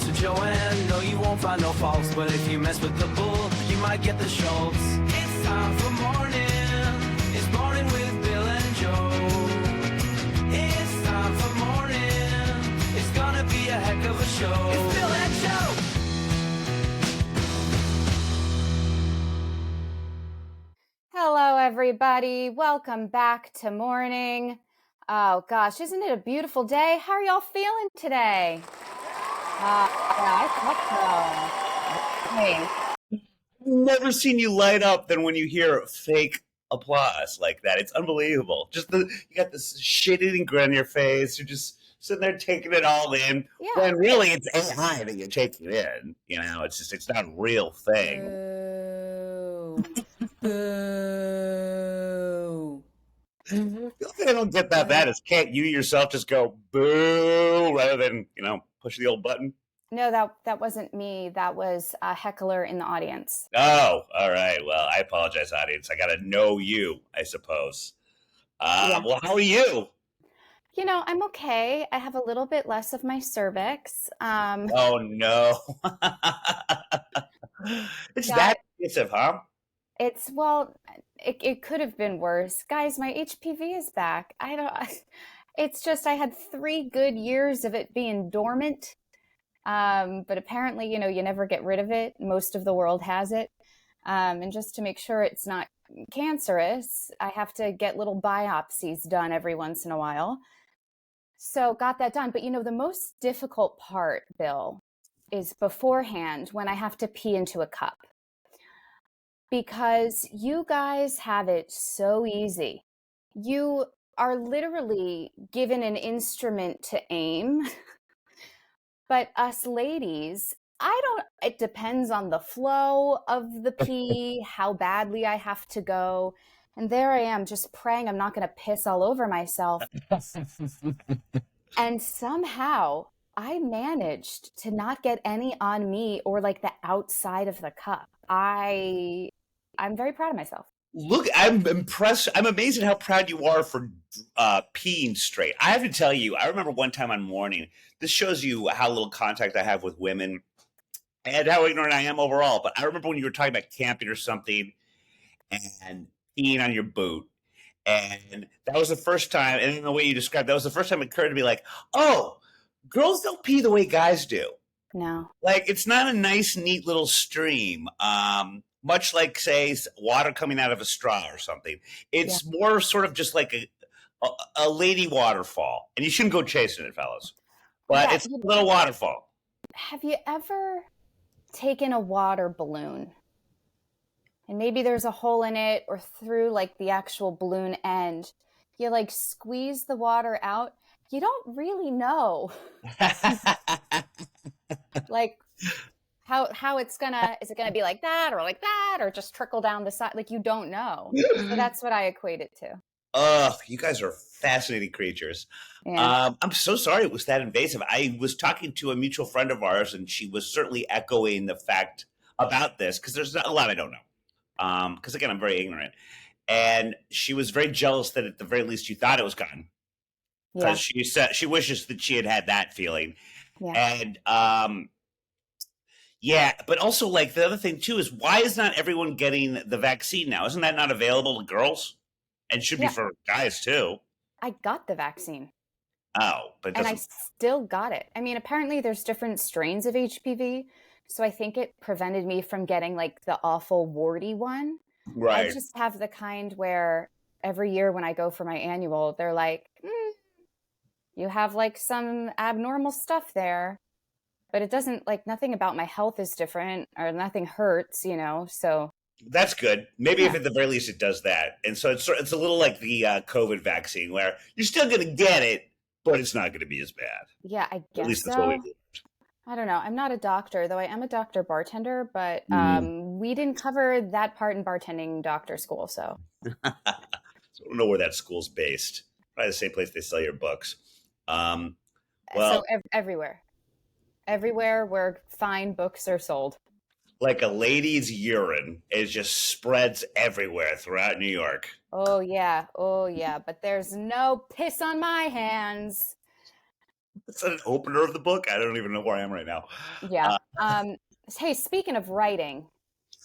to Joanne. No, you won't find no faults, but if you mess with the bull, you might get the Schultz. It's time for morning. It's morning with Bill and Joe. It's time for morning. It's gonna be a heck of a show. It's Bill and Joe. Hello, everybody. Welcome back to Morning. Oh, gosh, isn't it a beautiful day? How are y'all feeling today? Yeah, I thought so. Hey. Never seen you light up than when you hear fake applause like that. It's unbelievable. You got this shit-eating grin on your face. You're just sitting there taking it all in. Yeah. When really it's AI that you're taking it in. You know, it's not a real thing. Boo. Boo. I don't get that bad as can't you yourself just go boo rather than, push the old button? No, that wasn't me. That was a heckler in the audience. Oh, all right. Well, I apologize, audience. I got to know you, I suppose. Yeah. Well, how are you? You know, I'm okay. I have a little bit less of my cervix. Oh, no. It's that expensive, huh? It could have been worse. Guys, my HPV is back. It's just I had 3 good years of it being dormant. But apparently, you never get rid of it. Most of the world has it. And just to make sure it's not cancerous, I have to get little biopsies done every once in a while. So got that done. But the most difficult part, Bill, is beforehand when I have to pee into a cup. Because you guys have it so easy. You are literally given an instrument to aim. But us ladies, it depends on the flow of the pee, how badly I have to go. And there I am just praying I'm not going to piss all over myself. And somehow I managed to not get any on me or like the outside of the cup. I'm very proud of myself. Look, I'm impressed. I'm amazed at how proud you are for peeing straight. I have to tell you, I remember one time on Morning, this shows you how little contact I have with women and how ignorant I am overall. But I remember when you were talking about camping or something and peeing on your boot. And that was the first time, and in the way you described, that was the first time it occurred to me like, oh, girls don't pee the way guys do. No. Like, it's not a nice, neat little stream. Much like, say, water coming out of a straw or something. It's more sort of just like a lady waterfall. And you shouldn't go chasing it, fellas. But it's a little waterfall. Have you ever taken a water balloon? And maybe there's a hole in it or through like the actual balloon end. You like squeeze the water out. You don't really know. Like how it's is it gonna be like that or just trickle down the side? Like you don't know. So that's what I equate it to. You guys are fascinating creatures. Yeah. I'm so sorry it was that invasive. I was talking to a mutual friend of ours, and she was certainly echoing the fact about this because there's a lot I don't know. Because again, I'm very ignorant, and she was very jealous that at the very least you thought it was gone. Because she said she wishes that she had that feeling, and but also like the other thing too is why is not everyone getting the vaccine now? Isn't that not available to girls? And should be for guys too. I got the vaccine. Oh, but and I still got it. I mean, apparently there's different strains of HPV, so I think it prevented me from getting like the awful warty one. Right. I just have the kind where every year when I go for my annual, they're like, you have like some abnormal stuff there, but it doesn't like nothing about my health is different or nothing hurts, so. That's good. Maybe if at the very least it does that. And so it's a little like the COVID vaccine where you're still going to get it, but it's not going to be as bad. Yeah, I guess at least that's so. what we learned. I don't know. I'm not a doctor, though I am a doctor bartender, but we didn't cover that part in bartending doctor school, so. So I don't know where that school's based. Probably the same place they sell your books. So everywhere. Everywhere where fine books are sold. Like a lady's urine, it just spreads everywhere throughout New York. Oh yeah, but there's no piss on my hands. It's an opener of the book. I don't even know where I am right now. Yeah. Hey, speaking of writing,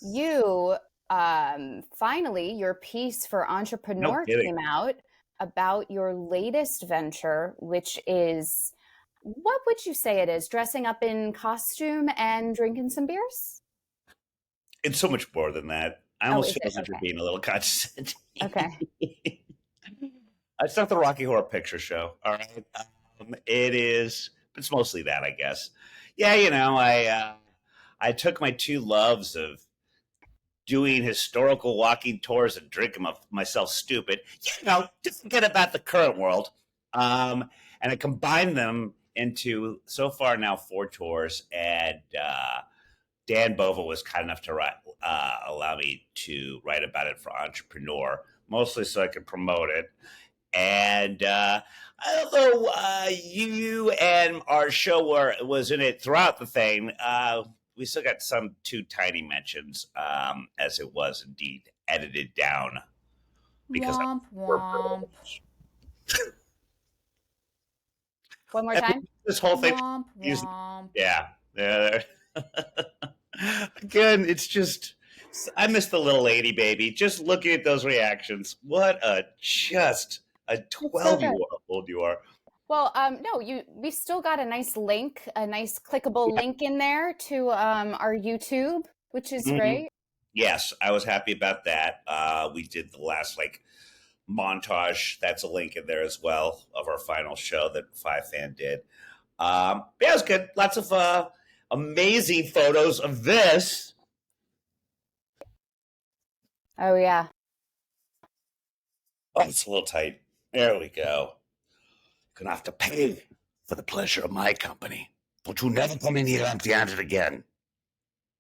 you finally your piece for No Entrepreneur kidding. came out about your latest venture, which is what would you say it is? Dressing up in costume and drinking some beers? It's so much more than that. I Oh, almost is feel it? as if you're Okay. being a little condescending. Okay. It's not the Rocky Horror Picture Show. All right. It is. It's mostly that, I guess. Yeah, I took my two loves of doing historical walking tours and drinking myself stupid, to forget about the current world. And I combined them into so far now 4 tours. And Dan Bova was kind enough to allow me to write about it for Entrepreneur, mostly so I could promote it. And although you and our show was in it throughout the thing, we still got some two tiny mentions, as it was indeed edited down because Womp we're womp. privileged. One more I time. mean, this whole thing, Womp is, womp. yeah, yeah. Again, it's just I miss the little lady baby. Just looking at those reactions, what a It's so good. 12-year-old you are. Well, no, we still got a nice link, a nice clickable link in there to our YouTube, which is Mhm. great. Yes, I was happy about that. We did the last montage. That's a link in there as well of our final show that Five Fan did. Yeah, it was good. Lots of amazing photos of this. Oh yeah. Oh, it's a little tight. There we go. Gonna have to pay for the pleasure of my company. Don't you never come in here empty-handed again.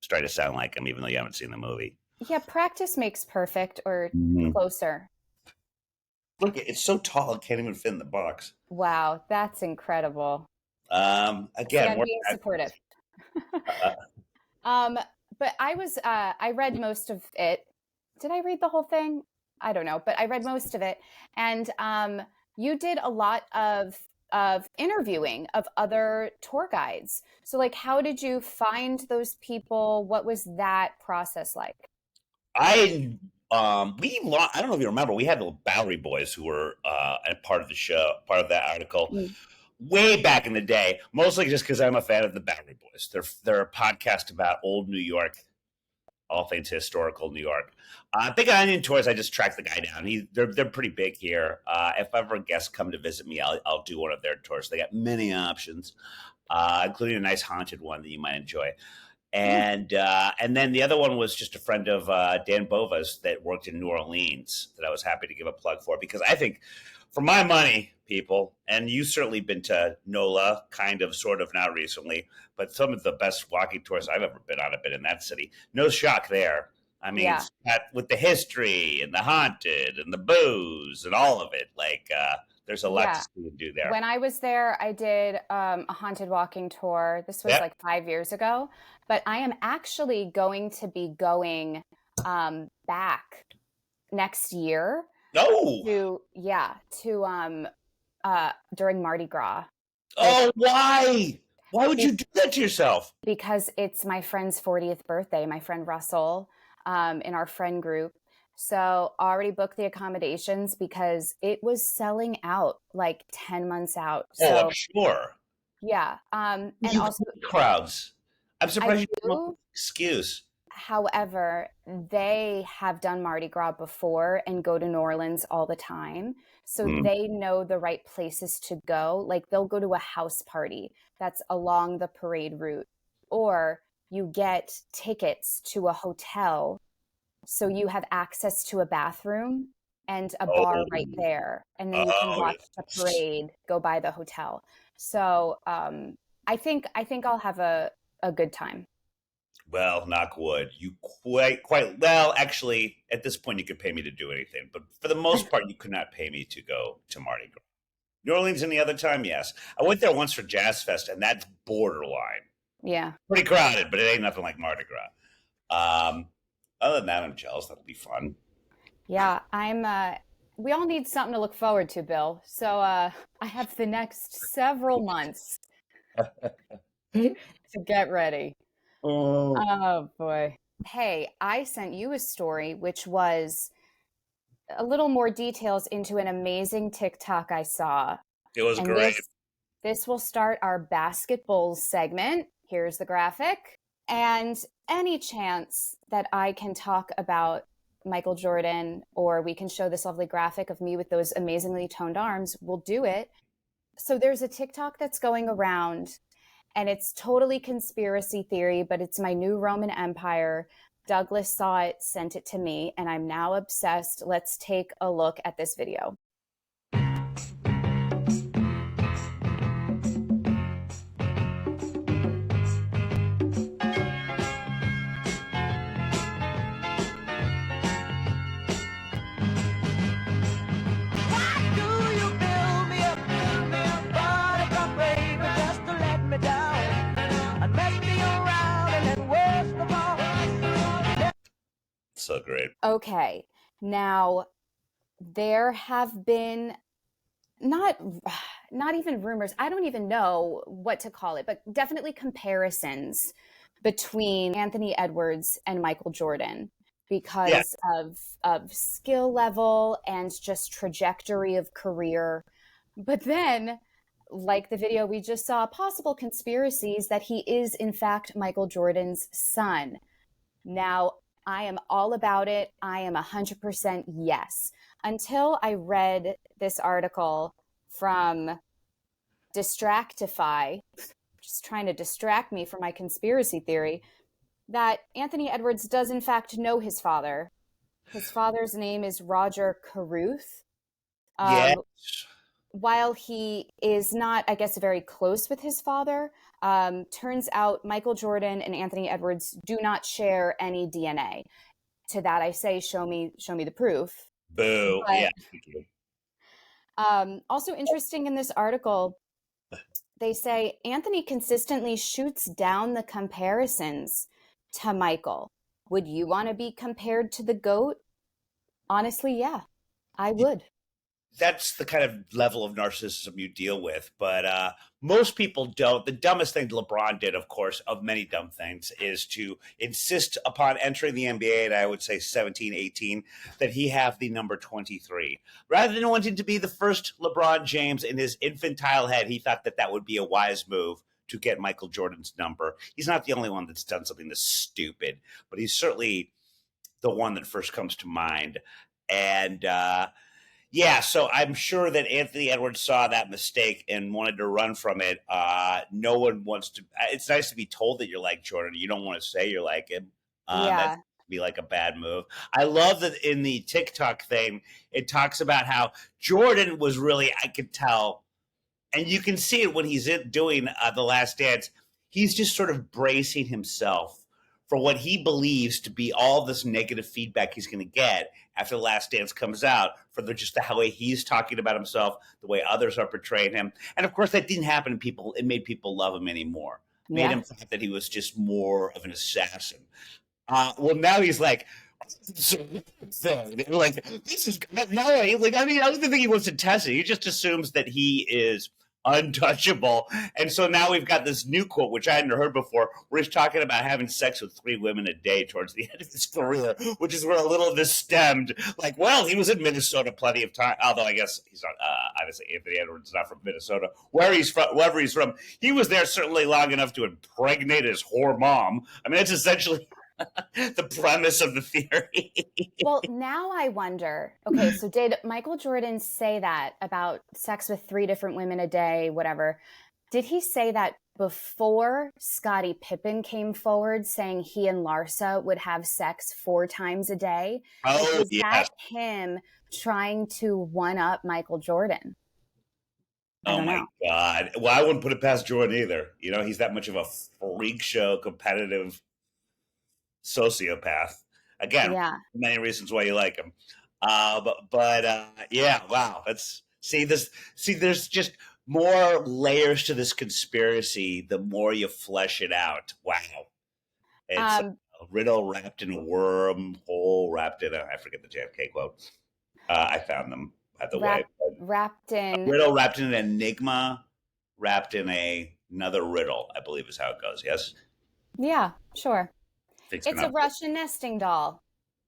Just try to sound like him, even though you haven't seen the movie. Yeah, practice makes perfect or Mhm. closer. Look, it's so tall it can't even fit in the box. Wow, that's incredible. See, Again, I'm we're being supportive. uh, Um, but I read most of it. Did I read the whole thing? I don't know, but I read most of it. And you did a lot of interviewing of other tour guides. So like how did you find those people? What was that process like? I I don't know if you remember, we had the Bowery Boys who were a part of the show, part of that article, Mm. way back in the day. Mostly just because I'm a fan of the Bowery Boys. They're a podcast about old New York, all things historical New York. Big Onion Tours, I just tracked the guy down. They're pretty big here. If ever guests come to visit me, I'll do one of their tours. They got many options, including a nice haunted one that you might enjoy. Mm. And then the other one was just a friend of Dan Bova's that worked in New Orleans that I was happy to give a plug for, because I think, for my money, people, and you've certainly been to NOLA, kind of, sort of, now recently, but some of the best walking tours I've ever been on have been in that city. No shock there. I mean, Yeah. it's got, with the history and the haunted and the booze and all of it, there's a lot to Yeah. see and do there. When I was there, I did a haunted walking tour. This was Yep. like 5 years ago, but I am actually going to be going back next year No. to during Mardi Gras. Oh, why? Why would you do that to yourself? Because it's my friend's 40th birthday, my friend Russell, in our friend group. So already booked the accommodations because it was selling out like 10 months out. Oh, I'm So sure. yeah. And You also hate crowds. I'm I surprised you come up with do. an excuse. However, they have done Mardi Gras before and go to New Orleans all the time. So Mm. they know the right places to go. Like they'll go to a house party that's along the parade route, or you get tickets to a hotel. So you have access to a bathroom and a bar right Oh, there. And then you can oh, watch the yes. parade go by the hotel. So I think I'll have a good time. Well, knock wood. You quite well. Actually, at this point, you could pay me to do anything, but for the most part, you could not pay me to go to Mardi Gras. New Orleans any other time, yes. I went there once for Jazz Fest, and that's borderline. Yeah. Pretty crowded, but it ain't nothing like Mardi Gras. Other than that, I'm jealous. That'll be fun. Yeah, we all need something to look forward to, Bill. So I have the next several months to get ready. Oh, Oh boy. Hey, I sent you a story which was a little more details into an amazing TikTok I saw. it was And great. this will start our basketball segment. Here's the graphic. And any chance that I can talk about Michael Jordan, or we can show this lovely graphic of me with those amazingly toned arms, we'll do it. So there's a TikTok that's going around, and it's totally conspiracy theory, but it's my new Roman Empire. Douglas saw it, sent it to me, and I'm now obsessed. Let's take a look at this video. Why do you build me up, buttercup baby, just to let me down and mess me around, and then worst of all, So great. Okay, now there have been not even rumors. I don't even know what to call it, but definitely comparisons between Anthony Edwards and Michael Jordan Yeah. because of skill level and just trajectory of career. But then, like the video we just saw, possible conspiracies that he is in fact Michael Jordan's son. Now, I am all about it. I am 100% yes. Until I read this article from Distractify, just trying to distract me from my conspiracy theory, that Anthony Edwards does in fact know his father. His father's name is Roger Carruth. Yes. While he is not, I guess, very close with his father, turns out Michael Jordan and Anthony Edwards do not share any DNA. To that I say, show me the proof. Boo. But Yeah. Thank you. also interesting in this article, they say Anthony consistently shoots down the comparisons to Michael. Would you want to be compared to the GOAT? Honestly, yeah, I would. That's the kind of level of narcissism you deal with, but most people don't. The dumbest thing LeBron did, of course, of many dumb things, is to insist upon entering the NBA, and I would say 17, 18, that he have the number 23. Rather than wanting to be the first LeBron James, in his infantile head, he thought that that would be a wise move to get Michael Jordan's number. He's not the only one that's done something this stupid, but he's certainly the one that first comes to mind. And yeah, so I'm sure that Anthony Edwards saw that mistake and wanted to run from it. No one wants to. It's nice to be told that you're like Jordan. You don't want to say you're like him. Yeah. That could be like a bad move. I love that in the TikTok thing, it talks about how Jordan was really, I could tell, and you can see it when he's doing The Last Dance. He's just sort of bracing himself for what he believes to be all this negative feedback he's going to get after The Last Dance comes out, for just the way he's talking about himself, the way others are portraying him. And of course, that didn't happen to people. It made people love him anymore. Made Yeah. him think that he was just more of an assassin. Well, now he's like, like this is now. Like, I mean, I don't think he wants to test it. He just assumes that he is untouchable. And so now we've got this new quote, which I hadn't heard before, where he's talking about having sex with 3 women a day towards the end of his career, which is where a little of this stemmed. Like, well, he was in Minnesota plenty of time, although I guess he's not, obviously Anthony Edwards is not from Minnesota. Wherever he's from, he was there certainly long enough to impregnate his whore mom. I mean, it's essentially the premise of the theory. Well, now I wonder, okay, so did Michael Jordan say that about sex with 3 different women a day, whatever? Did he say that before Scottie Pippen came forward saying he and Larsa would have sex 4 times a day? Oh, Was yes. that him trying to one up Michael Jordan? I Oh don't my know. God. Well, I wouldn't put it past Jordan either. You know, he's that much of a freak show, competitive sociopath. Again, Yeah. many reasons why you like him. Yeah, wow. Let's see this. See, there's just more layers to this conspiracy the more you flesh it out. Wow. It's a riddle wrapped in a wormhole wrapped in a, I forget the JFK quote. I found them, by the way. Wrapped A in. riddle wrapped in an enigma, wrapped in another riddle, I believe is how it goes. Yes? Yeah, sure. Things It's a cannot. Russian nesting doll.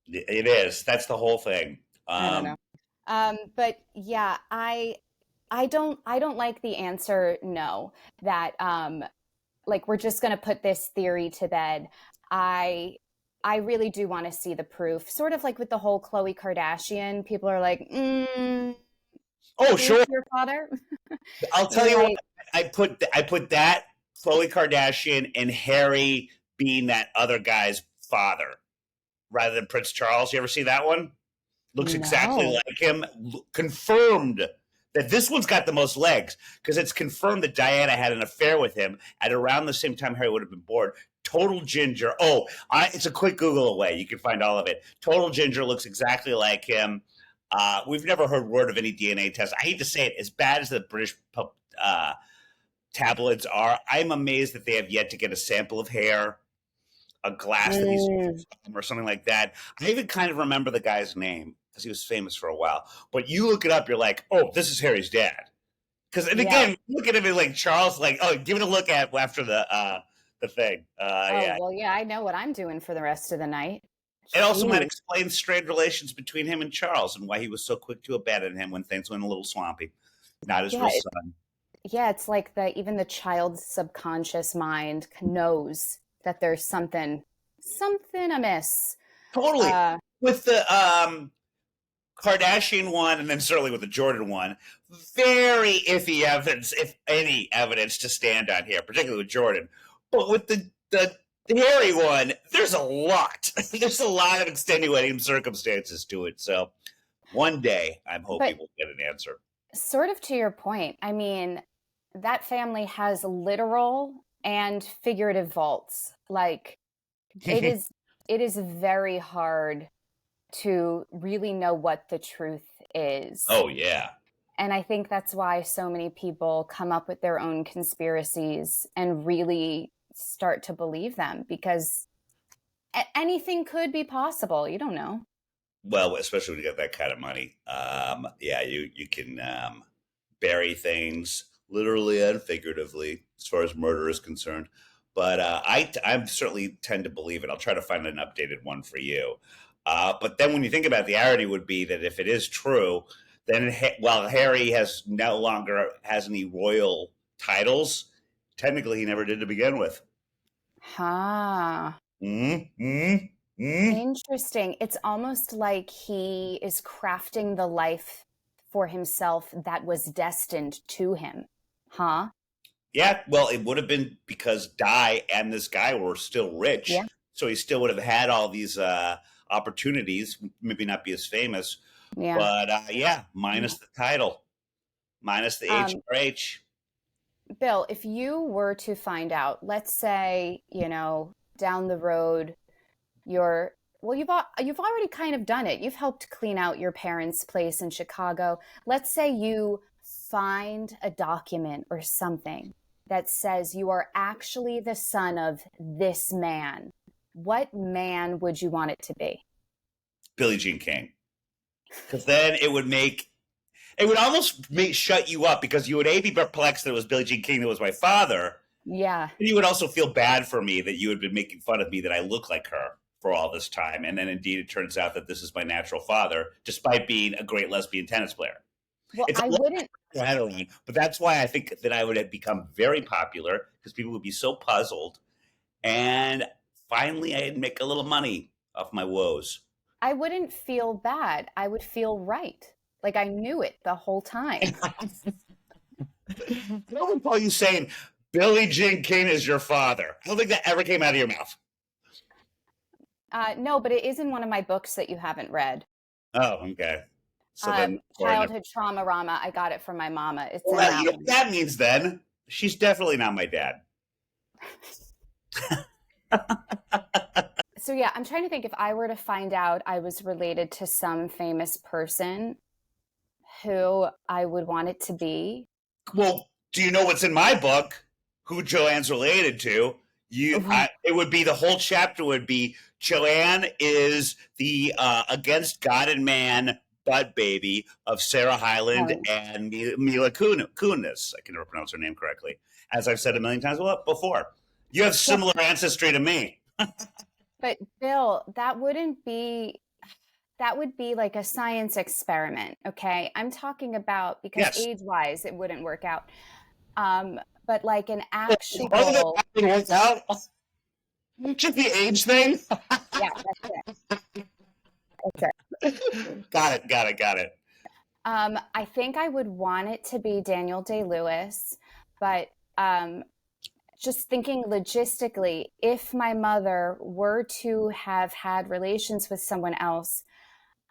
It is. That's the whole thing. I don't know. But yeah, I don't like the answer no, that like we're just going to put this theory to bed. I really do want to see the proof. Sort of like with the whole Khloe Kardashian, people are like, Oh, is sure. your father? I'll tell you what. Right. I put that Khloe Kardashian and Harry being that other guy's father rather than Prince Charles. You ever see that one? Looks exactly No. like him. Confirmed that this one's got the most legs because it's confirmed that Diana had an affair with him at around the same time Harry would have been born. Total ginger. Oh, it's a quick Google away. You can find all of it. Total ginger looks exactly like him. We've never heard word of any DNA test. I hate to say it, as bad as the British tabloids are, I'm amazed that they have yet to get a sample of hair, a glass that he's from, or something like that. I even kind of remember the guy's name because he was famous for a while. But you look it up, you're like, oh, this is Harry's dad. Because and Yeah. again, look at him like Charles, like, oh, give it a look at after the thing. Yeah. Well, yeah, I know what I'm doing for the rest of the night. It also might Jeez. explain strained relations between him and Charles and why he was so quick to abandon him when things went a little swampy. Not his Yeah, real son. yeah, it's like even the child's subconscious mind knows that there's something amiss. Totally. Uh, With the Kardashian one, and then certainly with the Jordan one, very iffy evidence, if any evidence, to stand on here, particularly with Jordan. But with the Harry one, there's a lot. There's a lot of extenuating circumstances to it. So one day, I'm hoping but we'll get an answer. sort of to your point, I mean, that family has literal and figurative vaults. Like it is very hard to really know what the truth is. Oh yeah. And I think that's why so many people come up with their own conspiracies and really start to believe them, because anything could be possible. You don't know. Well, especially when you get that kind of money. Yeah, you can bury things literally and figuratively as far as murder is concerned. But I certainly tend to believe it. I'll try to find an updated one for you. But then when you think about it, the irony would be that if it is true, then while Harry no longer has any royal titles, technically he never did to begin with. Huh. Interesting. It's almost like he is crafting the life for himself that was destined to him. Huh? Yeah, well, it would have been because Di and this guy were still rich. Yeah. So he still would have had all these opportunities, maybe not be as famous. Yeah. But yeah, minus the title, minus the HRH. Bill, if you were to find out, let's say, down the road, you've already kind of done it. You've helped clean out your parents' place in Chicago. Let's say you find a document or something that says you are actually the son of this man. What man would you want it to be? Billie Jean King. Because then it would almost shut you up, because you would be perplexed that it was Billie Jean King that was my father. Yeah. And you would also feel bad for me that you had been making fun of me that I look like her for all this time. And then indeed it turns out that this is my natural father, despite being a great lesbian tennis player. Well, I wouldn't. But that's why I think that I would have become very popular, because people would be so puzzled. And finally, I'd make a little money off my woes. I wouldn't feel bad. I would feel right. Like I knew it the whole time. I don't recall you saying Billie Jean King is your father. I don't think that ever came out of your mouth. No, but it is in one of my books that you haven't read. Oh, okay. So then, Childhood Trauma Rama. I got it from my mama. It's well, you know what that means then? She's definitely not my dad. So yeah, I'm trying to think, if I were to find out I was related to some famous person, who I would want it to be. Well, do you know what's in my book? Who Joanne's related to? It would be, the whole chapter would be, Joanne is the against God and man butt baby of Sarah Hyland and Mila Kunis. I can never pronounce her name correctly. As I've said a million times before. You have similar ancestry to me. But Bill, that would be like a science experiment, okay? I'm talking about, because age-wise it wouldn't work out. But like an actual work out. Just the age thing. Yeah, that's it. Got it. I think I would want it to be Daniel Day-Lewis, but just thinking logistically, if my mother were to have had relations with someone else,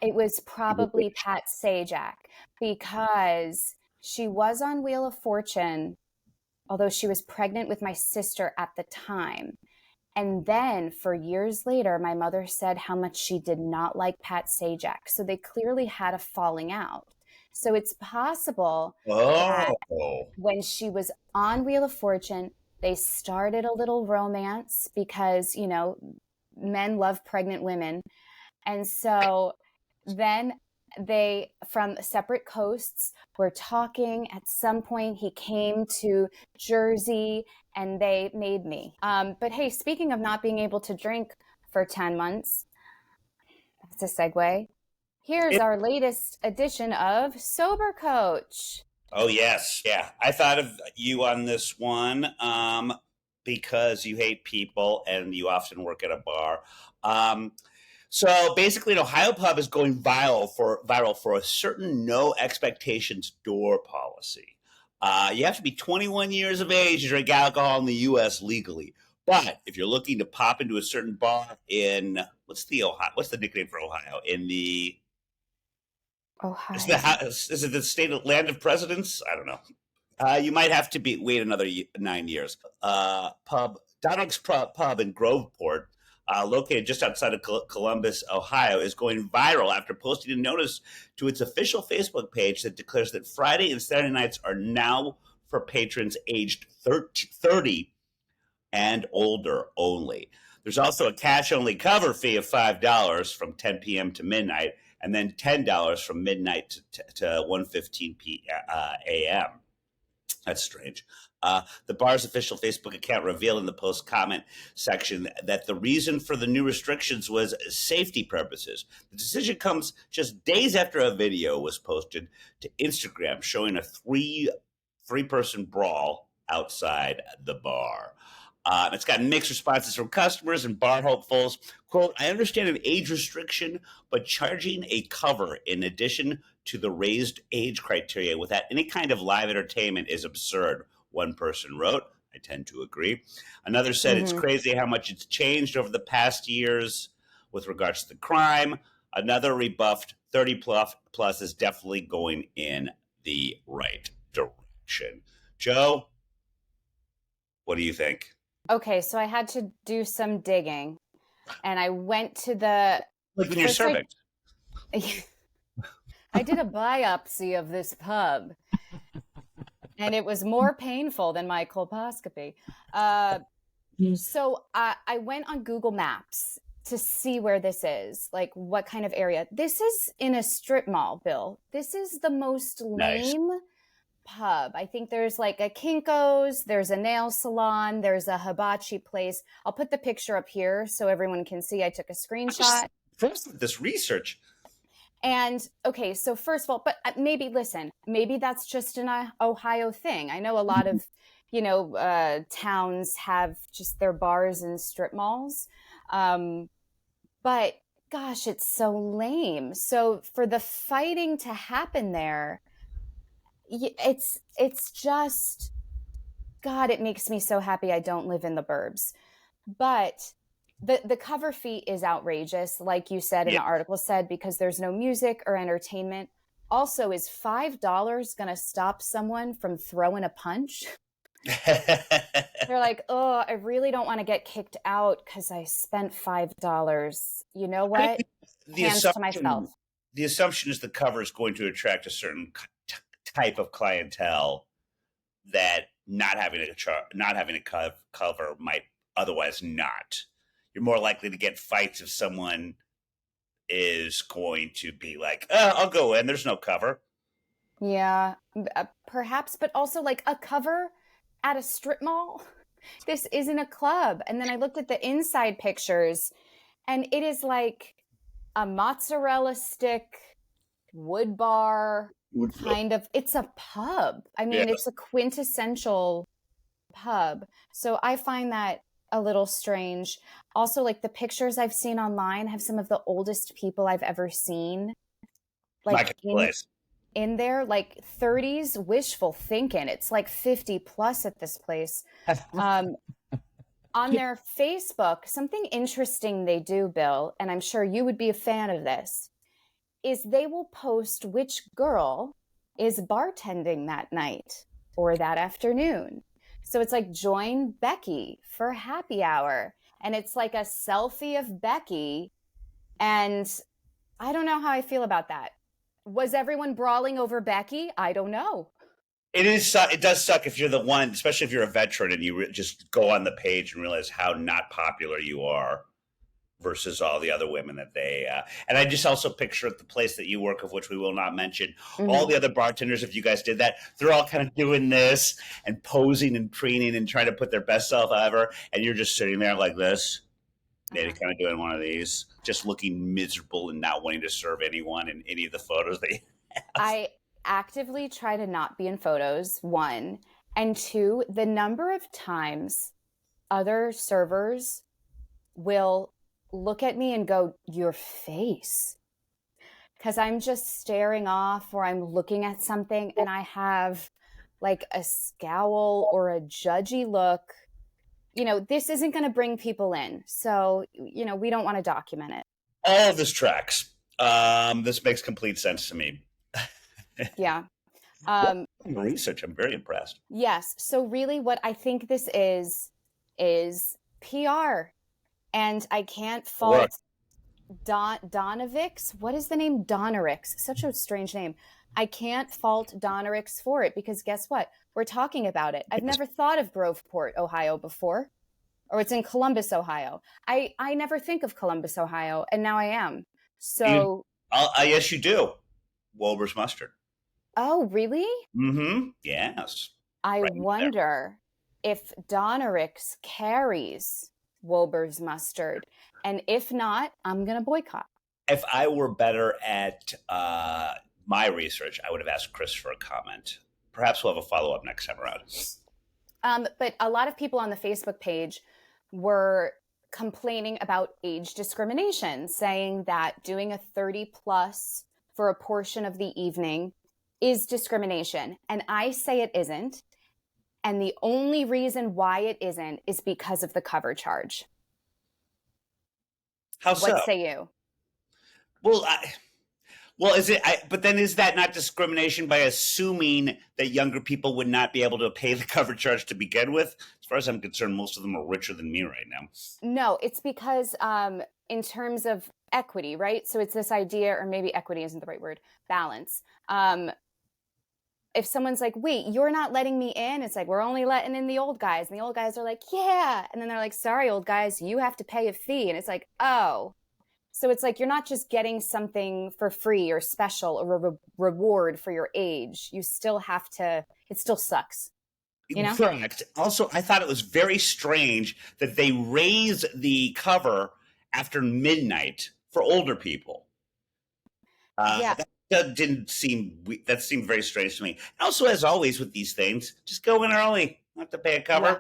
it was probably Pat Sajak, because she was on Wheel of Fortune, although she was pregnant with my sister at the time. And then for years later, my mother said how much she did not like Pat Sajak. So they clearly had a falling out. So it's possible that when she was on Wheel of Fortune, they started a little romance because, you know, men love pregnant women. And so then they, from separate coasts, were talking. At some point, he came to Jersey and they made me. But hey, speaking of not being able to drink for 10 months, that's a segue. Here's our latest edition of Sober Coach. Oh, yes. Yeah. I thought of you on this one because you hate people and you often work at a bar. So basically, an Ohio pub is going viral for a certain no expectations door policy. You have to be 21 years of age to drink alcohol in the U.S. legally. But if you're looking to pop into a certain bar in, what's the nickname for Ohio? In the Ohio. Is it the state of land of presidents? I don't know. You might have to wait another 9 years. Donald's Pub in Groveport, located just outside of Columbus, Ohio, is going viral after posting a notice to its official Facebook page that declares that Friday and Saturday nights are now for patrons aged 30 and older only. There's also a cash-only cover fee of $5 from 10 p.m. to midnight, and then $10 from midnight to 1:15 a.m. That's strange. The bar's official Facebook account revealed in the post comment section that the reason for the new restrictions was safety purposes. The decision comes just days after a video was posted to Instagram showing a three-person brawl outside the bar. It's gotten mixed responses from customers and bar hopefuls. Quote, I understand an age restriction, but charging a cover in addition to the raised age criteria without any kind of live entertainment is absurd, one person wrote. I tend to agree. Another said it's crazy how much it's changed over the past years with regards to the crime. Another rebuffed 30 plus is definitely going in the right direction. Joe, what do you think? Okay, so I had to do some digging, and I went to the... Like in your cervix. I did a biopsy of this pub, and it was more painful than my colposcopy. So I went on Google Maps to see where this is, like what kind of area. This is in a strip mall, Bill. This is the most lame pub. I think there's like a Kinko's, there's a nail salon, there's a hibachi place. I'll put the picture up here so everyone can see. I took a screenshot. First with this research. And okay, so first of all, but maybe that's just an Ohio thing. I know a lot of, towns have just their bars and strip malls. But gosh, it's so lame. So for the fighting to happen there, it's just, God, it makes me so happy I don't live in the burbs. But the cover fee is outrageous, like you said in the article said, because there's no music or entertainment. Also, is $5 going to stop someone from throwing a punch? They're like, oh, I really don't want to get kicked out because I spent $5. You know what? Hands to myself. The assumption is the cover is going to attract a certain type of clientele that not having a cover might otherwise not. You're more likely to get fights if someone is going to be like, I'll go in. There's no cover. Yeah, perhaps, but also like a cover at a strip mall. This isn't a club. And then I looked at the inside pictures, and it is like a mozzarella stick wood bar kind of. It's a pub. I mean, Yeah. it's a quintessential pub. So I find that a little strange. Also, like the pictures I've seen online have some of the oldest people I've ever seen. Like Place. in there, like 30s, wishful thinking. It's like 50 plus at this place. On their Facebook, something interesting they do, Bill, and I'm sure you would be a fan of this, is they will post which girl is bartending that night or that afternoon. So it's like, join Becky for happy hour. And it's like a selfie of Becky. And I don't know how I feel about that. Was everyone brawling over Becky? I don't know. It does suck if you're the one, especially if you're a veteran and you just go on the page and realize how not popular you are versus all the other women that they. And I just also picture at the place that you work, of which we will not mention, all the other bartenders, if you guys did that, they're all kind of doing this and posing and preening and trying to put their best self ever. And you're just sitting there like this, maybe kind of doing one of these, just looking miserable and not wanting to serve anyone in any of the photos that you have. I actively try to not be in photos, one. And two, the number of times other servers will look at me and go, your face. Because I'm just staring off or I'm looking at something and I have like a scowl or a judgy look. You know, this isn't going to bring people in. So, you know, we don't want to document it. All of this tracks. This makes complete sense to me. Yeah. Research. I'm very impressed. Yes. So really what I think this is PR. And I can't fault Donovix. What is the name? Donorix. Such a strange name. I can't fault Donorix for it because guess what? We're talking about it. I've never thought of Groveport, Ohio before, or it's in Columbus, Ohio. I never think of Columbus, Ohio, and now I am. So. Yes, you do. Wilbur's mustard. Oh, really? Mm-hmm. Yes. I wonder if Donorix carries Wilbur's mustard. And if not, I'm going to boycott. If I were better at my research, I would have asked Chris for a comment. Perhaps we'll have a follow-up next time around. But a lot of people on the Facebook page were complaining about age discrimination, saying that doing a 30 plus for a portion of the evening is discrimination. And I say it isn't. And the only reason why it isn't is because of the cover charge. How so? What say you? Well, is it? But then is that not discrimination by assuming that younger people would not be able to pay the cover charge to begin with? As far as I'm concerned, most of them are richer than me right now. No, it's because in terms of equity, right? So it's this idea, or maybe equity isn't the right word, balance. If someone's like, wait, you're not letting me in, it's like, we're only letting in the old guys. And the old guys are like, yeah. And then they're like, sorry, old guys, you have to pay a fee. And it's like, oh. So it's like, you're not just getting something for free or special or a reward for your age. You still have to, it still sucks. You know? Correct. Also, I thought it was very strange that they raise the cover after midnight for older people. Yeah. That seemed very strange to me. And also, as always with these things, just go in early. Not have to pay a cover. Yeah.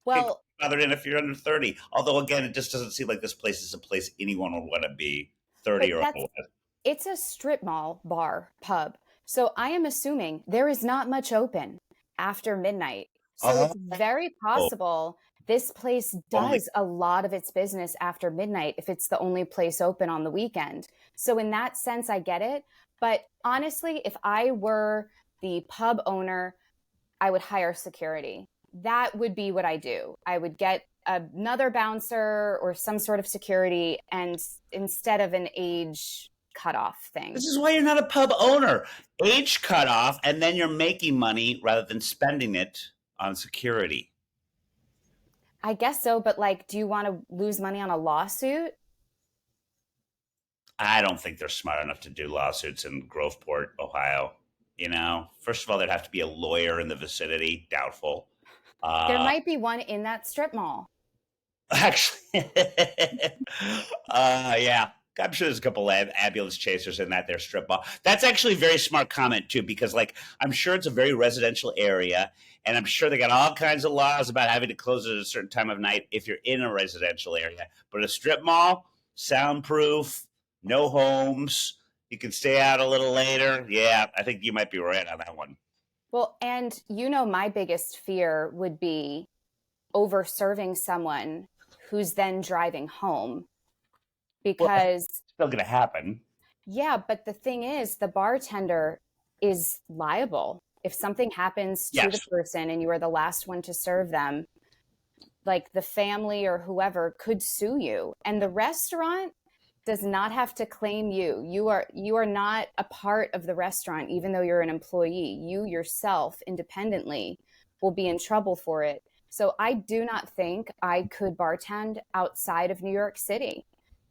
Well, bothered in if you're under 30. Although, again, it just doesn't seem like this place is a place anyone would want to be 30 or otherwise. It's a strip mall, bar, pub. So I am assuming there is not much open after midnight. So it's very possible this place does a lot of its business after midnight if it's the only place open on the weekend. So in that sense, I get it. But honestly, if I were the pub owner, I would hire security. That would be what I do. I would get another bouncer or some sort of security, and instead of an age cutoff thing. This is why you're not a pub owner. Age cutoff, and then you're making money rather than spending it on security. I guess so, but like, do you want to lose money on a lawsuit? I don't think they're smart enough to do lawsuits in Groveport, Ohio. First of all, there'd have to be a lawyer in the vicinity. Doubtful. There might be one in that strip mall. Actually, yeah. I'm sure there's a couple of ambulance chasers in that there strip mall. That's actually a very smart comment too, because I'm sure it's a very residential area, and I'm sure they got all kinds of laws about having to close at a certain time of night if you're in a residential area. But a strip mall, soundproof, no homes, you can stay out a little later. Yeah, I think you might be right on that one. Well, and my biggest fear would be over serving someone who's then driving home. Because still going to happen. Yeah, but the thing is, the bartender is liable. If something happens to the person and you are the last one to serve them, like the family or whoever could sue you. And the restaurant does not have to claim you. You are not a part of the restaurant, even though you're an employee. You yourself, independently, will be in trouble for it. So I do not think I could bartend outside of New York City,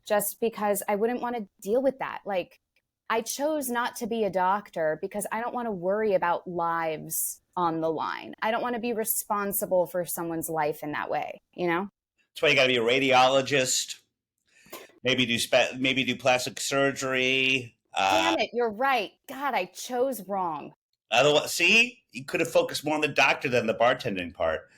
just because I wouldn't want to deal with that. Like, I chose not to be a doctor because I don't want to worry about lives on the line. I don't want to be responsible for someone's life in that way, That's why you got to be a radiologist, maybe do plastic surgery. Damn it, you're right. God, I chose wrong. Otherwise, see, you could have focused more on the doctor than the bartending part.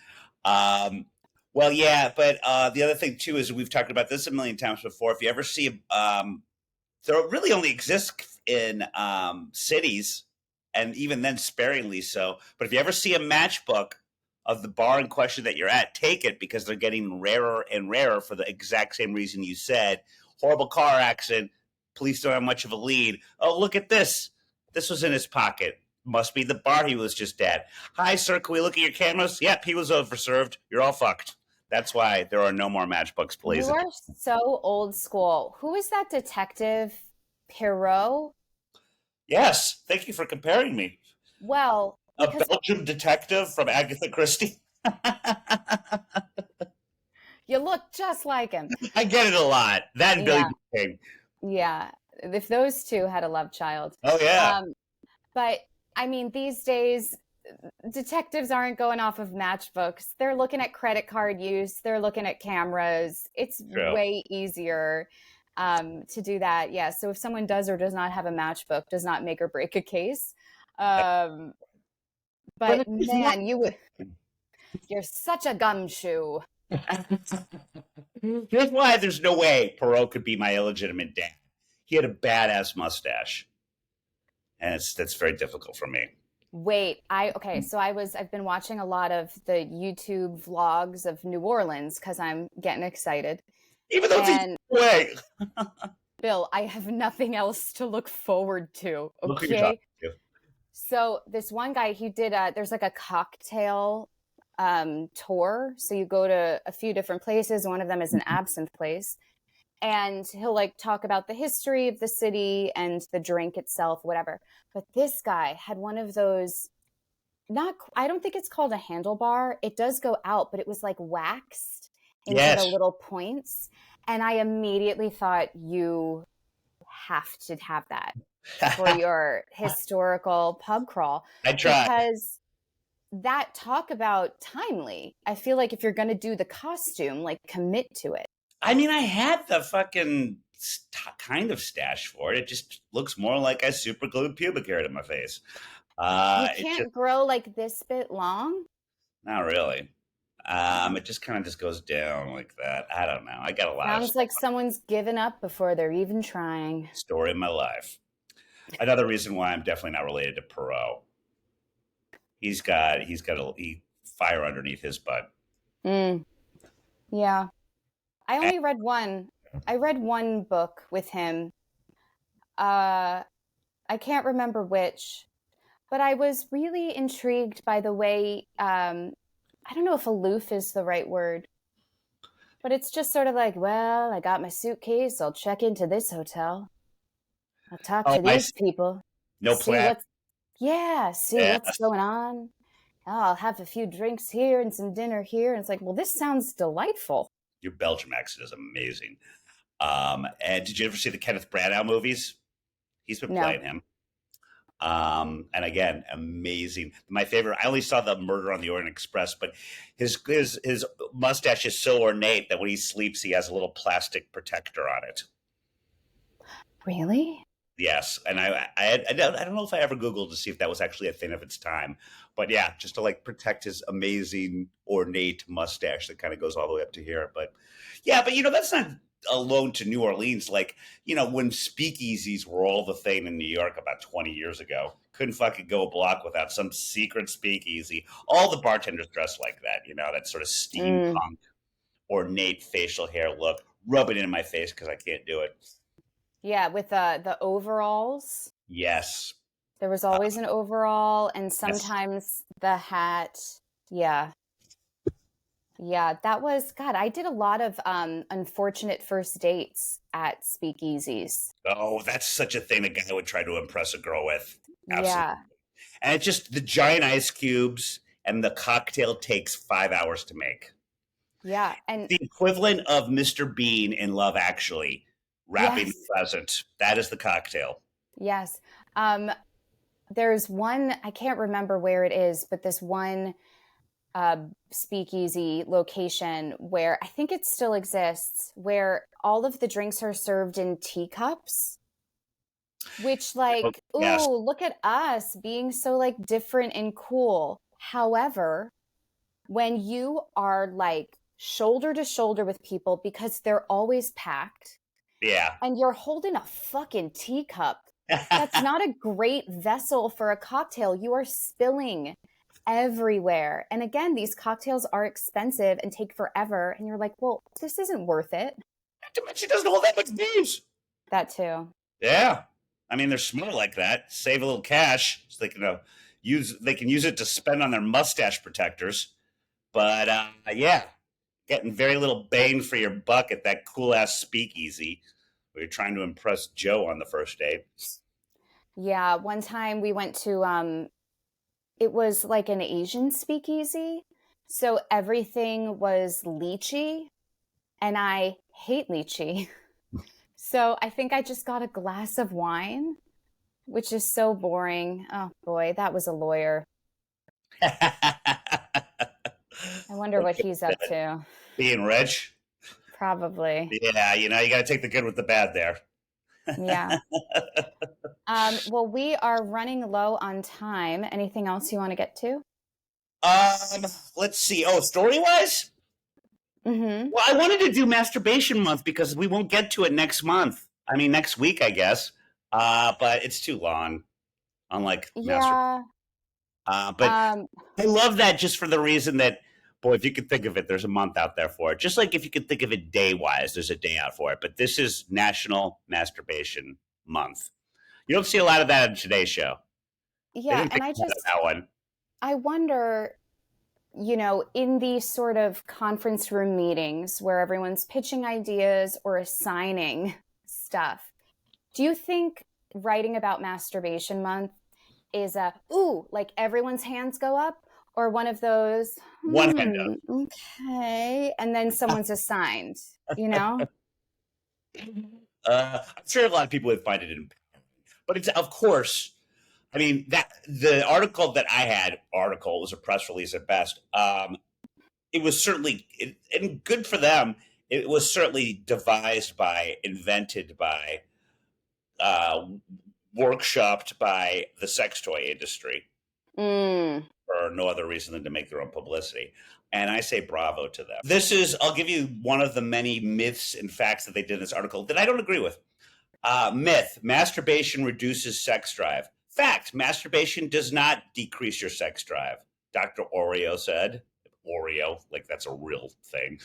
Well, yeah, but the other thing too is, we've talked about this a million times before. If you ever see, there really only exists in cities, and even then sparingly so. But if you ever see a matchbook of the bar in question that you're at, take it, because they're getting rarer and rarer for the exact same reason you said. Horrible car accident. Police don't have much of a lead. Oh, look at this. This was in his pocket. Must be the bar he was just at. Hi, sir, can we look at your cameras? Yep, he was overserved. You're all fucked. That's why there are no more matchbooks, please. You are so old school. Who is that detective? Perot? Yes. Thank you for comparing me. Well, a Belgian detective from Agatha Christie. You look just like him. I get it a lot. That and Billy King. Yeah. If those two had a love child. Oh, yeah. But, I mean, these days, detectives aren't going off of matchbooks. They're looking at credit card use. They're looking at cameras. It's way easier to do that. Yeah. So if someone does or does not have a matchbook, does not make or break a case. But man, you're such a gumshoe. Here's why there's no way Perot could be my illegitimate dad. He had a badass mustache. And that's very difficult for me. Wait, so I've been watching a lot of the YouTube vlogs of New Orleans because I'm getting excited. Even though it's way. Bill, I have nothing else to look forward to. Okay. So this one guy, he did there's like a cocktail tour. So you go to a few different places. One of them is an absinthe place. And he'll like talk about the history of the city and the drink itself, whatever. But this guy had one of those, I don't think it's called a handlebar. It does go out, but it was like waxed into the little points. And I immediately thought, you have to have that for your historical pub crawl. I tried. Because that talk about timely. I feel like if you're going to do the costume, like commit to it. I mean, I had the fucking kind of stash for it. It just looks more like I super glued pubic hair to my face. You can't grow like this bit long? Not really. It just kind of just goes down like that. I don't know. I got a lot. Sounds like someone's given up before they're even trying. Story of my life. Another reason why I'm definitely not related to Perot. He's got a fire underneath his butt. Yeah. I only read one. I read one book with him. I can't remember which, but I was really intrigued by the way, I don't know if aloof is the right word, but it's just sort of like, well, I got my suitcase. I'll check into this hotel. I'll talk to these people. No plan. See what's going on. I'll have a few drinks here and some dinner here. And it's like, well, this sounds delightful. Your Belgium accent is amazing. And did you ever see the Kenneth Branagh movies? He's been No. playing him. And again, amazing. My favorite. I only saw the Murder on the Orient Express, but his mustache is so ornate that when he sleeps, he has a little plastic protector on it. Really? Yes, and I don't know if I ever Googled to see if that was actually a thing of its time, but yeah, just to like protect his amazing ornate mustache that kind of goes all the way up to here. But yeah, but that's not alone to New Orleans. Like when speakeasies were all the thing in New York about 20 years ago, couldn't fucking go a block without some secret speakeasy. All the bartenders dressed like that, that sort of steampunk ornate facial hair look. Rub it in my face because I can't do it. Yeah, with the overalls. Yes. There was always an overall, and Yes. sometimes the hat. Yeah. Yeah, that was, God, I did a lot of unfortunate first dates at speakeasies. Oh, that's such a thing a guy would try to impress a girl with. Absolutely. Yeah. And it's just the giant ice cubes and the cocktail takes 5 hours to make. Yeah. And The equivalent of Mr. Bean in Love Actually, wrapping yes. the present. That is the cocktail. Yes. There's one, I can't remember where it is, but this one speakeasy location where I think it still exists, where all of the drinks are served in teacups, which like, Yes. ooh, look at us being so like different and cool. However, when you are like shoulder to shoulder with people because they're always packed Yeah. and you're holding a fucking teacup, that's not a great vessel for a cocktail. You are spilling everywhere. And again, these cocktails are expensive and take forever. And you're like, well, this isn't worth it. She doesn't hold that much booze. That too. Yeah. I mean, they're smart like that. Save a little cash so they can use it to spend on their mustache protectors. But yeah, getting very little bang for your buck at that cool ass speakeasy where you're trying to impress Joe on the first date. Yeah, one time we went to it was like an Asian speakeasy. So everything was lychee, and I hate lychee. So I think I just got a glass of wine, which is so boring. Oh boy, that was a lawyer. I wonder what he's up to. Being rich. Probably. Yeah, you got to take the good with the bad there. Yeah. Well, we are running low on time. Anything else you want to get to? Let's see. Oh, story-wise? Mm-hmm. Well, I wanted to do Masturbation Month because we won't get to it next month. I mean, next week, I guess. But it's too long. Unlike Yeah. But I love that just for the reason that, boy, if you could think of it, there's a month out there for it. Just like if you could think of it day-wise, there's a day out for it. But this is National Masturbation Month. You don't see a lot of that on Today's Show. Yeah, and that one. I wonder, in these sort of conference room meetings where everyone's pitching ideas or assigning stuff, do you think writing about Masturbation Month is like everyone's hands go up, or one of those, one hand up. Okay, and then someone's assigned, I'm sure a lot of people would find it empowering. But it's, of course, I mean, that the article that I had, was a press release at best. It was certainly, and good for them, it was certainly invented by, workshopped by the sex toy industry for no other reason than to make their own publicity. And I say bravo to them. I'll give you one of the many myths and facts that they did in this article that I don't agree with. Myth: masturbation reduces sex drive. Fact: masturbation does not decrease your sex drive. Dr. Oreo said. Oreo, like that's a real thing.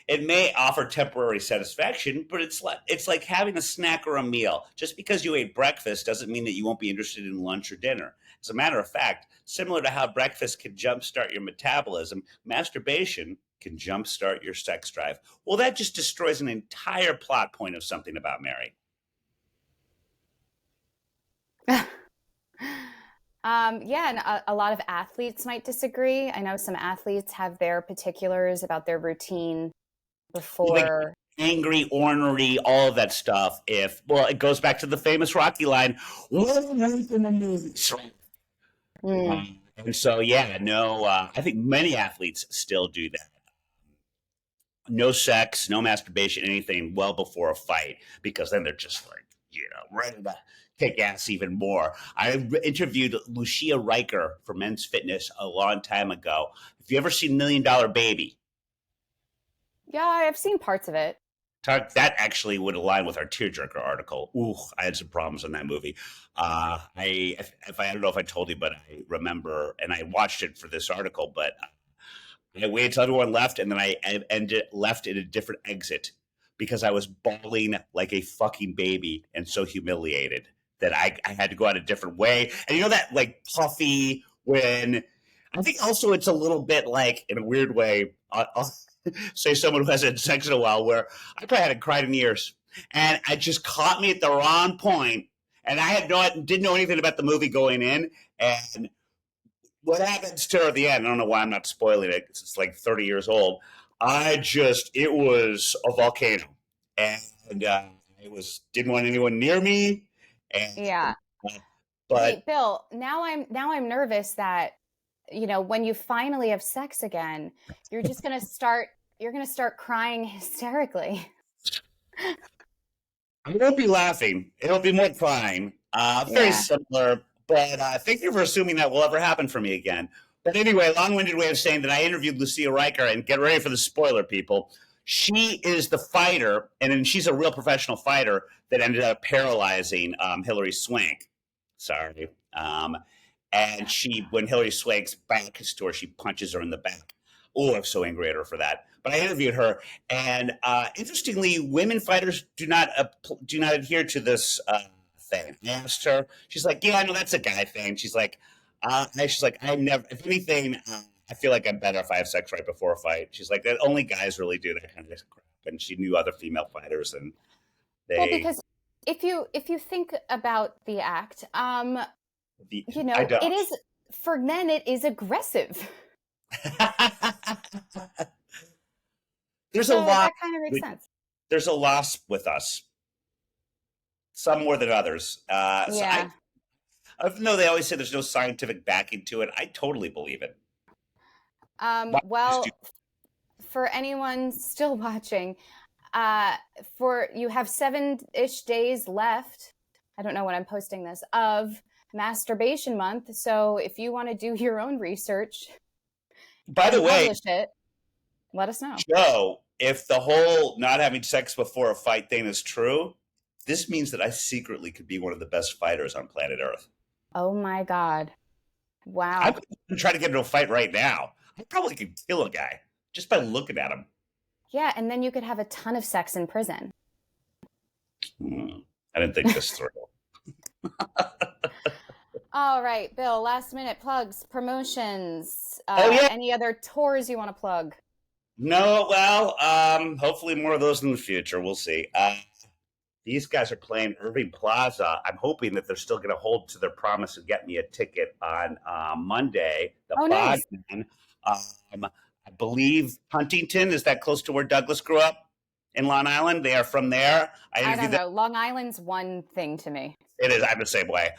It may offer temporary satisfaction, but it's like having a snack or a meal. Just because you ate breakfast doesn't mean that you won't be interested in lunch or dinner. As a matter of fact, similar to how breakfast can jumpstart your metabolism, masturbation can jumpstart your sex drive. Well, that just destroys an entire plot point of Something About Mary. Yeah, and a lot of athletes might disagree. I know some athletes have their particulars about their routine Like before. angry, ornery, all of that stuff. It goes back to the famous Rocky line, "What happened in the movie?" Mm, And so, yeah, no, I think many athletes still do that. No sex, no masturbation, anything well before a fight, because then they're just like, ready to kick ass even more. I interviewed Lucia Riker for Men's Fitness a long time ago. Have you ever seen Million Dollar Baby? yeah, I've seen parts of it. That actually would align with our tearjerker article. Ooh, I had some problems in that movie. I don't know if I told you, but I remember, and I watched it for this article, but I waited till everyone left, and then left in a different exit because I was bawling like a fucking baby and so humiliated that I had to go out a different way. And that like puffy when I think also it's a little bit like in a weird way. I'll say someone who hasn't had sex in a while where I probably hadn't cried in years, and it just caught me at the wrong point, and didn't know anything about the movie going in, and what happens to her at the end? I don't know why I'm not spoiling it. It's like 30 years old. It was a volcano, and didn't want anyone near me, and Yeah. but Wait, Bill, now I'm nervous that, when you finally have sex again, you're just going to start crying hysterically. I won't be laughing. It'll be more crying. Very Yeah. similar, but thank you for assuming that will ever happen for me again. But anyway, long-winded way of saying that I interviewed Lucia Riker, and get ready for the spoiler, people. She is the fighter, and she's a real professional fighter that ended up paralyzing Hillary Swank. Sorry. And when Hillary Swank's back is to her, she punches her in the back. Oh, I'm so angry at her for that. But I interviewed her, and interestingly, women fighters do not adhere to this thing. I asked her. She's like, "Yeah, no, that's a guy thing." She's like, I never. If anything, I feel like I'm better if I have sex right before a fight. She's like, that only guys really do that kind of crap. And she knew other female fighters, and Well, they. because if you think about the act, I don't. it is, for men, it is aggressive. There's a So lot. that kind of makes sense. There's a loss with us. Some more than others. Yeah. Even though they always say there's no scientific backing to it, I totally believe it. Well, for anyone still watching, you have 7-ish days left. I don't know when I'm posting this, of Masturbation Month. So if you want to do your own research, By the way, publish it, let us know. Joe, if the whole not having sex before a fight thing is true, this means that I secretly could be one of the best fighters on planet Earth. Oh my God. Wow. I'm trying to get into a fight right now. I probably could kill a guy just by looking at him. Yeah, and then you could have a ton of sex in prison. I didn't think this through. All right, Bill, last minute plugs, promotions. Yeah. Any other tours you want to plug? No, well, hopefully more of those in the future. We'll see. These guys are playing Irving Plaza. I'm hoping that they're still going to hold to their promise and get me a ticket on Monday. Nice. I believe Huntington, is that close to where Douglas grew up in Long Island? They are from there. I don't know. Long Island's one thing to me. It is. I'm the same way.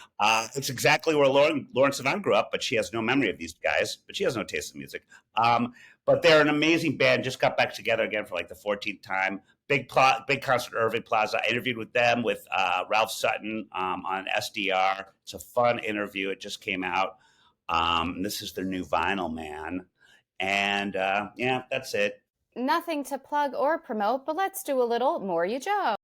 It's exactly where Lauren Savant grew up, but she has no memory of these guys. But she has no taste in music. But they're an amazing band. Just got back together again for like the 14th time. Big concert at Irving Plaza. I interviewed with them with Ralph Sutton on SDR. It's a fun interview. It just came out. This is their new vinyl, man. And yeah, that's it. Nothing to plug or promote, but let's do a little More You Joe.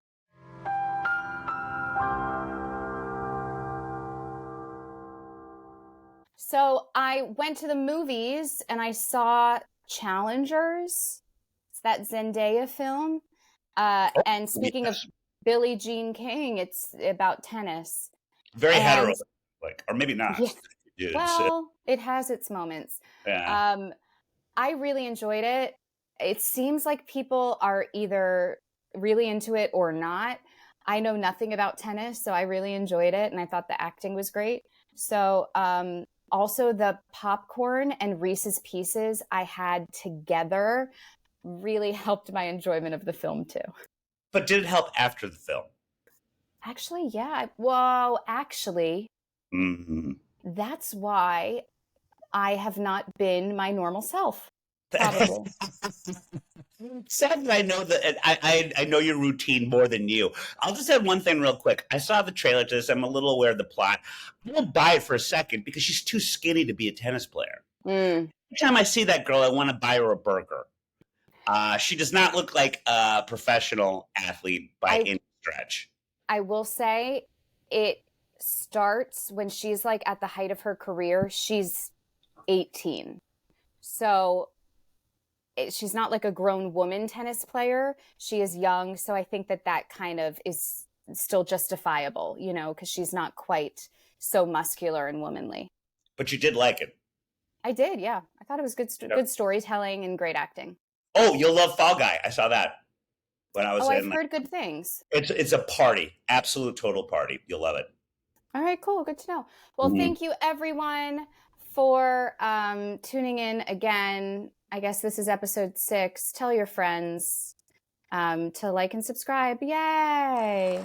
So I went to the movies and I saw Challengers. It's that Zendaya film. And speaking of Billie Jean King, it's about tennis. Very hetero, or maybe not. Yeah. Well, it has its moments. Yeah. I really enjoyed it. It seems like people are either really into it or not. I know nothing about tennis, so I really enjoyed it, and I thought the acting was great. So also the popcorn and Reese's Pieces I had together really helped my enjoyment of the film too. But did it help after the film? Actually, yeah. Well, actually, Mm-hmm. that's why I have not been my normal self. Probably. Sad that I know that I know your routine more than you. I'll just add one thing real quick. I saw the trailer to this. I'm a little aware of the plot. I won't buy it for a second because she's too skinny to be a tennis player. Mm. Every time I see that girl, I want to buy her a burger. She does not look like a professional athlete by any stretch. I will say it starts when she's like at the height of her career. She's 18. So she's not like a grown woman tennis player. She is young. So I think that kind of is still justifiable, you know, because she's not quite so muscular and womanly. But you did like it. I did, yeah. I thought it was good storytelling and great acting. Oh, you'll love Fall Guy. I saw that when I was I've heard good things. It's a party. Absolute total party. You'll love it. All right, cool. Good to know. Well, thank you everyone for tuning in again. I guess this is episode 6. Tell your friends to like and subscribe. Yay!